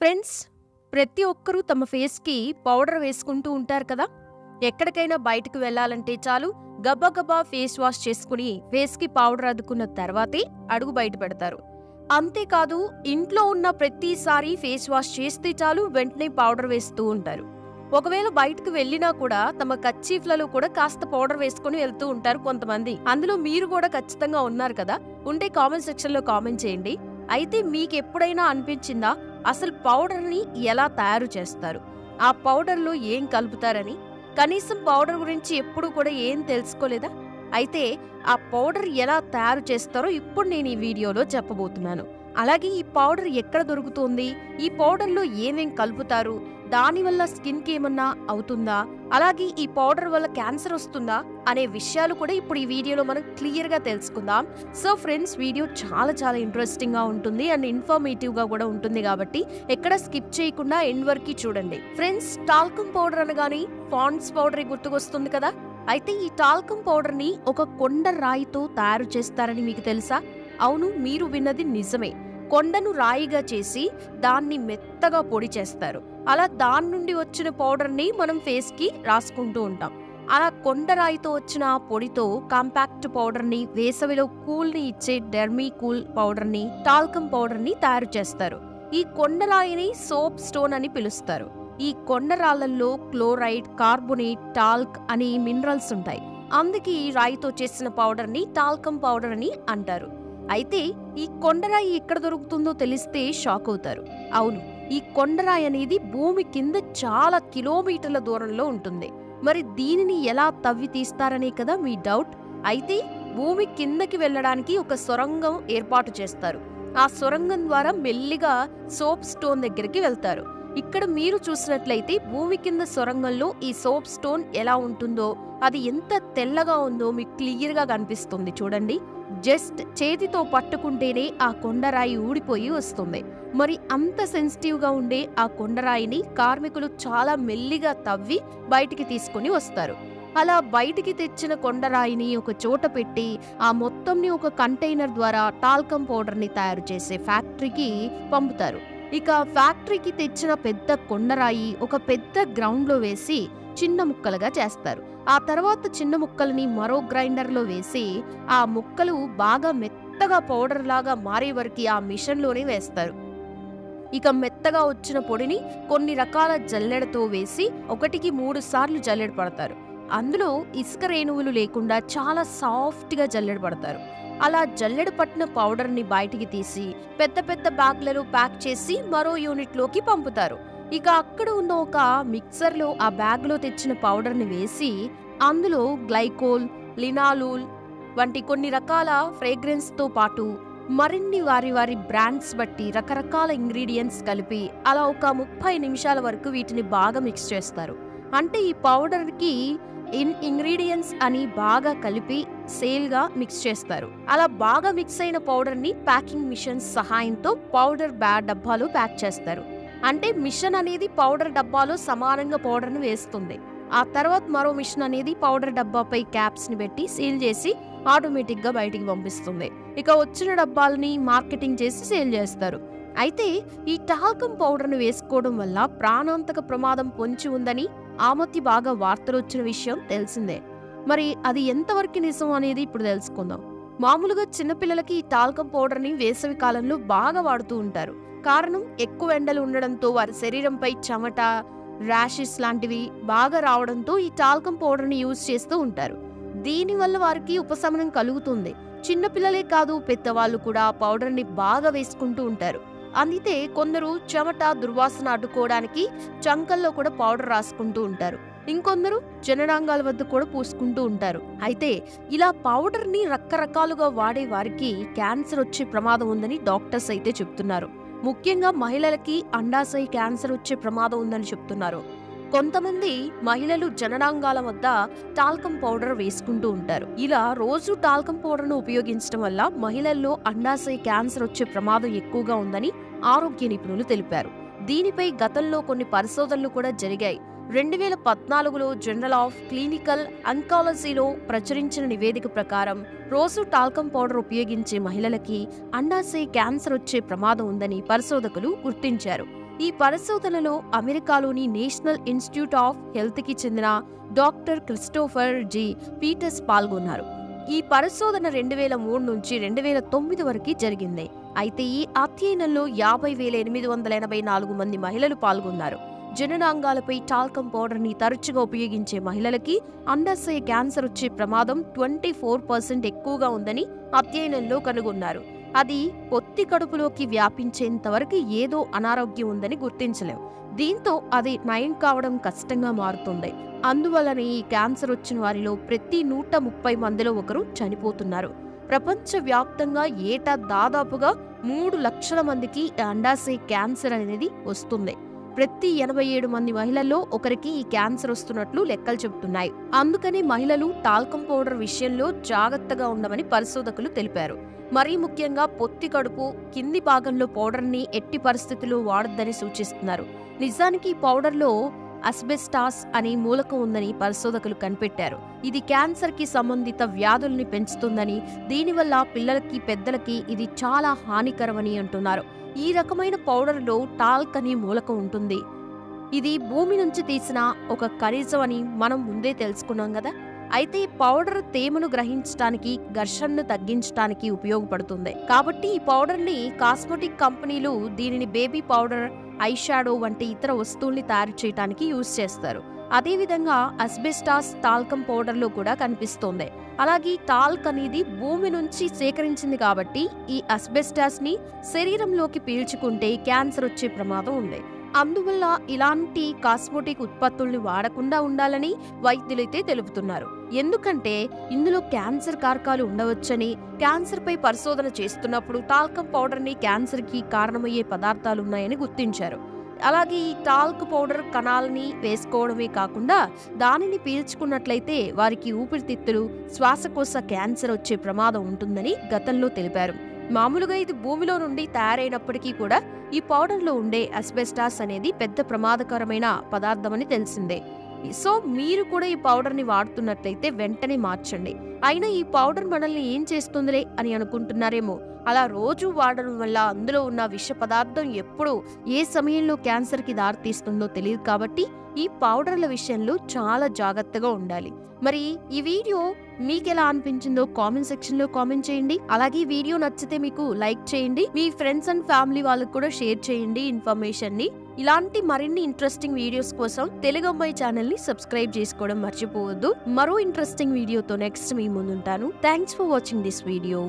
Friends, ప్రతి ఒక్కరూ తమ ఫేస్‌కి పౌడర్ వేసుకుంటూ ఉంటారు కదా! ఎక్కడికైనా బయటకు వెళ్ళాలంటే చాలు గబగబా ఫేస్ వాష్ చేసుకుని ఫేస్‌కి పౌడర్ అద్దుకున్న తర్వాతే అడుగు బయట పెడతారు. అంతేకాదు ఇంట్లో ఉన్న ప్రతిసారి ఫేస్ వాష్ చేస్తే చాలు వెంటనే పౌడర్ వేస్తూ ఉంటారు. ఒకవేళ బయటకు వెళ్ళినా కూడా తమ కర్చీఫ్‌లలో కూడా కాస్త పౌడర్ వేసుకొని వెళ్తూ ఉంటారు కొంతమంది. అందులో మీరు కూడా ఖచ్చితంగా ఉన్నారు కదా! ఉంటే కామెంట్ సెక్షన్‌లో కామెంట్ చేయండి. అయితే మీకెప్పుడైనా అనిపించిందా అసలు పౌడర్‌ని ఎలా తయారు చేస్తారు? ఆ పౌడర్‌లో ఏం కలుపుతారని? కనీసం పౌడర్ గురించి ఎప్పుడూ కూడా ఏం తెలుసుకోలేదా? అయితే ఆ పౌడర్ ఎలా తయారు చేస్తారో ఇప్పుడు నేను ఈ వీడియోలో చెప్పబోతున్నాను. అలాగే ఈ పౌడర్ ఎక్కడ దొరుకుతుంది? ఈ పౌడర్‌లో ఏమేం కలుపుతారు? దానివల్ల స్కిన్‌కి ఏమన్నా అవుతుందా? అలాగే ఈ పౌడర్ వల్ల క్యాన్సర్ వస్తుందా? అనే విషయాలు కూడా ఇప్పుడు ఈ వీడియోలో మనం క్లియర్‌గా తెలుసుకుందాం. సో ఫ్రెండ్స్, వీడియో చాలా ఇంట్రెస్టింగ్‌గా ఉంటుంది అండ్ ఇన్ఫర్మేటివ్‌గా కూడా ఉంటుంది కాబట్టి ఎక్కడ స్కిప్ చేయకుండా ఎండ్ వరకు చూడండి. ఫ్రెండ్స్, టాల్కమ్ పౌడర్ అనగానే పాండ్స్ పౌడర్ గుర్తుకొస్తుంది కదా! అయితే ఈ టాల్కమ్ పౌడర్‌ని ఒక కొండ రాయితో తయారు చేస్తారని మీకు తెలుసా? అవును, మీరు విన్నది నిజమే. కొండను రాయిగా చేసి దాన్ని మెత్తగా పొడి చేస్తారు. అలా దాని నుండి వచ్చిన పౌడర్‌ని మనం ఫేస్‌కి రాసుకుంటూ ఉంటాం. అలా కొండరాయితో వచ్చిన ఆ పొడితో కాంపాక్ట్ పౌడర్‌ని, వేసవిలో కూల్‌ని ఇచ్చే డెర్మీ కూల్ పౌడర్‌ని, టాల్కమ్ పౌడర్‌ని తయారు చేస్తారు. ఈ కొండరాయిని సోప్ స్టోన్ అని పిలుస్తారు. ఈ కొండరాళ్లలో క్లోరైడ్, కార్బోనేట్, టాల్క్ అని మినరల్స్ ఉంటాయి. అందుకే ఈ రాయితో చేసిన పౌడర్‌ని టాల్కమ్ పౌడర్ అని అంటారు. అయితే ఈ కొండరాయి ఎక్కడ దొరుకుతుందో తెలిస్తే షాక్ అవుతారు. అవును, ఈ కొండరాయి అనేది భూమి కింద చాలా కిలోమీటర్ల దూరంలో ఉంటుంది. మరి దీనిని ఎలా తవ్వి తీస్తారనే కదా మీ డౌట్. అయితే భూమి కిందకి వెళ్ళడానికి ఒక సొరంగం ఏర్పాటు చేస్తారు. ఆ సొరంగం ద్వారా మెల్లిగా సోప్ స్టోన్ దగ్గరికి వెళ్తారు. ఇక్కడ మీరు చూసినట్లయితే భూమి కింద సొరంగంలో ఈ సోప్ స్టోన్ ఎలా ఉంటుందో, అది ఎంత తెల్లగా ఉందో మీకు క్లియర్‌గా కనిపిస్తుంది చూడండి. జస్ట్ చేతితో పట్టుకుంటేనే ఆ కొండరాయి ఊడిపోయి వస్తుంది. మరి అంత సెన్సిటివ్‌గా ఉండే ఆ కొండరాయిని కార్మికులు చాలా మెల్లిగా తవ్వి బయటికి తీసుకుని వస్తారు. అలా బయటికి తెచ్చిన కొండరాయిని ఒక చోట పెట్టి ఆ మొత్తంని ఒక కంటైనర్ ద్వారా టాల్కమ్ పౌడర్‌ని తయారు చేసే ఫ్యాక్టరీకి పంపుతారు. ఇక ఫ్యాక్టరీకి తెచ్చిన పెద్ద కొండరాయి ఒక పెద్ద గ్రౌండ్‌లో వేసి చిన్న ముక్కలుగా చేస్తారు. ఆ తర్వాత చిన్న ముక్కలని మరో గ్రైండర్‌లో వేసి ఆ ముక్కలు బాగా మెత్తగా పౌడర్ లాగా మారే వరకు ఆ మిషన్‌లోనే వేస్తారు. ఇక మెత్తగా వచ్చిన పొడిని కొన్ని రకాల జల్లెడతో వేసి 1కి 3 సార్లు జల్లెడ పడతారు. అందులో ఇసుక రేణువులు లేకుండా చాలా సాఫ్ట్‌గా జల్లెడ పడతారు. అలా జల్లెడ పట్టిన పౌడర్‌ని బయటికి తీసి పెద్ద బ్యాగ్లలో ప్యాక్ చేసి మరో యూనిట్‌లోకి పంపుతారు. ఇక అక్కడ ఉన్న ఒక మిక్సర్‌లో ఆ బ్యాగ్‌లో తెచ్చిన పౌడర్‌ని వేసి అందులో గ్లైకోల్, లినాలూల్ వంటి కొన్ని రకాల ఫ్రేగ్రెన్స్‌తో పాటు మరిన్ని వారి బ్రాండ్స్ బట్టి రకరకాల ఇంగ్రీడియంట్స్ కలిపి అలా ఒక 30 నిమిషాల వరకు వీటిని బాగా మిక్స్ చేస్తారు. అంటే ఈ పౌడర్‌కి ఇంగ్రీడియంట్స్ అని బాగా కలిపి సేల్‌గా మిక్స్ చేస్తారు. అలా బాగా మిక్స్ అయిన పౌడర్‌ని ప్యాకింగ్ మిషన్స్ సహాయంతో పౌడర్ డబ్బాలో ప్యాక్ చేస్తారు. అంటే మిషన్ అనేది పౌడర్ డబ్బాలో సమానంగా పౌడర్‌ని వేస్తుంది. ఆ తర్వాత మరో మిషన్ అనేది పౌడర్ డబ్బాపై క్యాప్స్‌ని పెట్టి సీల్ చేసి ఆటోమేటిక్‌గా బయటికి పంపిస్తుంది. ఇక వచ్చిన డబ్బాలని మార్కెటింగ్ చేసి సేల్ చేస్తారు. అయితే ఈ టాల్కమ్ పౌడర్‌ని వేసుకోవడం వల్ల ప్రాణాంతక ప్రమాదం పొంచి ఉందని ఆ మధ్య బాగా వార్తలు వచ్చిన విషయం తెలిసిందే. మరి అది ఎంతవరకు నిజం అనేది ఇప్పుడు తెలుసుకుందాం. మామూలుగా చిన్నపిల్లలకి ఈ టాల్కమ్ పౌడర్‌ని వేసవి కాలంలో బాగా వాడుతూ ఉంటారు. కారణం ఎక్కువ ఎండలు ఉండడంతో వారి శరీరంపై చెమట, ర్యాషెస్ లాంటివి బాగా రావడంతో ఈ టాల్కమ్ పౌడర్‌ని యూజ్ చేస్తూ ఉంటారు. దీనివల్ల వారికి ఉపశమనం కలుగుతుంది. చిన్నపిల్లలే కాదు, పెద్దవాళ్ళు కూడా పౌడర్‌ని బాగా వేసుకుంటూ ఉంటారు. అందుకే కొందరు చెమట, దుర్వాసన అడ్డుకోవడానికి చంకల్లో కూడా పౌడర్ రాసుకుంటూ ఉంటారు. ఇంకొందరు జననాంగాల వద్ద కూడా పూసుకుంటూ ఉంటారు. అయితే ఇలా పౌడర్‌ని రకరకాలుగా వాడే వారికి క్యాన్సర్ వచ్చే ప్రమాదం ఉందని డాక్టర్స్ అయితే చెప్తున్నారు. ముఖ్యంగా మహిళలకి అండాశయ క్యాన్సర్ వచ్చే ప్రమాదం ఉందని చెప్తున్నారు. కొంతమంది మహిళలు జననాంగాల వద్ద టాల్కమ్ పౌడర్ వేసుకుంటూ ఉంటారు. ఇలా రోజు టాల్కమ్ పౌడర్ను ఉపయోగించడం వల్ల మహిళల్లో అండాశయ క్యాన్సర్ వచ్చే ప్రమాదం ఎక్కువగా ఉందని ఆరోగ్య నిపుణులు తెలిపారు. దీనిపై గతంలో కొన్ని పరిశోధనలు కూడా జరిగాయి. 2014లో జర్నల్ ఆఫ్ క్లినికల్ అంకాలజీలో ప్రచురించిన నివేదిక ప్రకారం రోజు టాల్కమ్ పౌడర్ ఉపయోగించే మహిళలకి అండాశయ క్యాన్సర్ వచ్చే ప్రమాదం ఉందని పరిశోధకులు గుర్తించారు. ఈ పరిశోధనలో అమెరికాలోని నేషనల్ ఇన్స్టిట్యూట్ ఆఫ్ హెల్త్కి చెందిన డాక్టర్ క్రిస్టోఫర్ జి పీటర్స్ పాల్గొన్నారు. ఈ పరిశోధన 2003 నుంచి 2009 వరకు జరిగింది. అయితే ఈ అధ్యయనంలో 50,884 మంది మహిళలు పాల్గొన్నారు. జననాంగాలపై టాల్కం పౌడర్ని తరచుగా ఉపయోగించే మహిళలకి అండాశయ క్యాన్సర్ వచ్చే ప్రమాదం 24% ఎక్కువగా ఉందని అధ్యయనంలో కనుగొన్నారు. అది పొత్తి కడుపులోకి వ్యాపించేంత వరకు ఏదో అనారోగ్యం ఉందని గుర్తించలేం. దీంతో అది నయం కావడం కష్టంగా మారుతుంది. అందువలన ఈ క్యాన్సర్ వచ్చిన వారిలో ప్రతి 130 మందిలో ఒకరు చనిపోతున్నారు. ప్రపంచవ్యాప్తంగా ఏటా దాదాపుగా 3 లక్షల మందికి అండాశయ క్యాన్సర్ అనేది వస్తుంది. ప్రతి 87 మంది మహిళల్లో ఒకరికి ఈ క్యాన్సర్ వస్తున్నట్లు లెక్కలు చెబుతున్నాయి. అందుకని మహిళలు టాల్కం పౌడర్ విషయంలో జాగ్రత్తగా ఉండమని పరిశోధకులు తెలిపారు. మరీ ముఖ్యంగా పొత్తి కడుపు కింది భాగంలో పౌడర్ని ఎట్టి పరిస్థితుల్లో వాడొద్దని సూచిస్తున్నారు. నిజానికి ఈ పౌడర్లో అస్బెస్టాస్ అనే మూలకం ఉందని పరిశోధకులు కనిపెట్టారు. ఇది క్యాన్సర్ కి సంబంధిత వ్యాధుల్ని పెంచుతుందని, దీనివల్ల పిల్లలకి పెద్దలకి ఇది చాలా హానికరమని అంటున్నారు. ఈ రకమైన పౌడర్లో టాల్క్ అనే మూలకం ఉంటుంది. ఇది భూమి నుంచి తీసిన ఒక ఖనిజం అని మనం ముందే తెలుసుకున్నాం కదా. అయితే ఈ పౌడర్ తేమను గ్రహించడానికి, ఘర్షణను తగ్గించడానికి ఉపయోగపడుతుంది. కాబట్టి ఈ పౌడర్ని కాస్మెటిక్ కంపెనీలు దీనిని బేబీ పౌడర్, ఐ షాడో వంటి ఇతర వస్తువుల్ని తయారు చేయడానికి యూజ్ చేస్తారు. అదేవిధంగా అస్బెస్టాస్ టాల్కం పౌడర్లో కూడా కనిపిస్తోంది. అలాగే టాల్క్ అనేది భూమి నుంచి సేకరించింది కాబట్టి ఈ అస్బెస్టాస్ ని శరీరంలోకి పీల్చుకుంటే క్యాన్సర్ వచ్చే ప్రమాదం ఉంది. అందువల్ల ఇలాంటి కాస్మెటిక్ ఉత్పత్తుల్ని వాడకుండా ఉండాలని వైద్యులైతే తెలుపుతున్నారు. ఎందుకంటే ఇందులో క్యాన్సర్ కారకాలు ఉండవచ్చని, క్యాన్సర్ పై పరిశోధన చేస్తున్నప్పుడు టాల్కం పౌడర్ ని క్యాన్సర్ కి కారణమయ్యే పదార్థాలున్నాయని గుర్తించారు. అలాగే ఈ టాల్క్ పౌడర్ కణాలని వేసుకోవడమే కాకుండా దానిని పీల్చుకున్నట్లయితే వారికి ఊపిరితిత్తులు, శ్వాసకోశ క్యాన్సర్ వచ్చే ప్రమాదం ఉంటుందని గతంలో తెలిపారు. మామూలుగా ఇది భూమిలో నుండి తయారైనప్పటికీ కూడా ఈ పౌడర్లో ఉండే అస్బెస్టాస్ అనేది పెద్ద ప్రమాదకరమైన పదార్థమని తెలిసిందే. సో మీరు కూడా ఈ పౌడర్ని వాడుతున్నట్లయితే వెంటనే మార్చండి. అయినా ఈ పౌడర్ మనల్ని ఏం చేస్తుందిలే అని అనుకుంటున్నారేమో. అలా రోజు వాడడం వల్ల అందులో ఉన్న విష పదార్థం ఎప్పుడు ఏ సమయంలో క్యాన్సర్కి దారితీస్తుందో తెలియదు. కాబట్టి ఈ పౌడర్ల విషయంలో చాలా జాగ్రత్తగా ఉండాలి. మరి ఈ వీడియో మీకెలా అనిపించిందో కామెంట్ సెక్షన్ లో కామెంట్ చేయండి. అలాగే ఈ వీడియో నచ్చితే మీకు లైక్ చేయండి. మీ ఫ్రెండ్స్ అండ్ ఫ్యామిలీ వాళ్ళకు కూడా షేర్ చేయండి ఇన్ఫర్మేషన్ ని. ఇలాంటి మరిన్ని ఇంట్రెస్టింగ్ వీడియోస్ కోసం తెలుగు అమ్మాయి ఛానల్ ని సబ్స్క్రైబ్ చేసుకోవడం మర్చిపోవద్దు. మరో ఇంట్రెస్టింగ్ వీడియోతో నెక్స్ట్ మీ ముందుంటాను. Thanks for watching this video.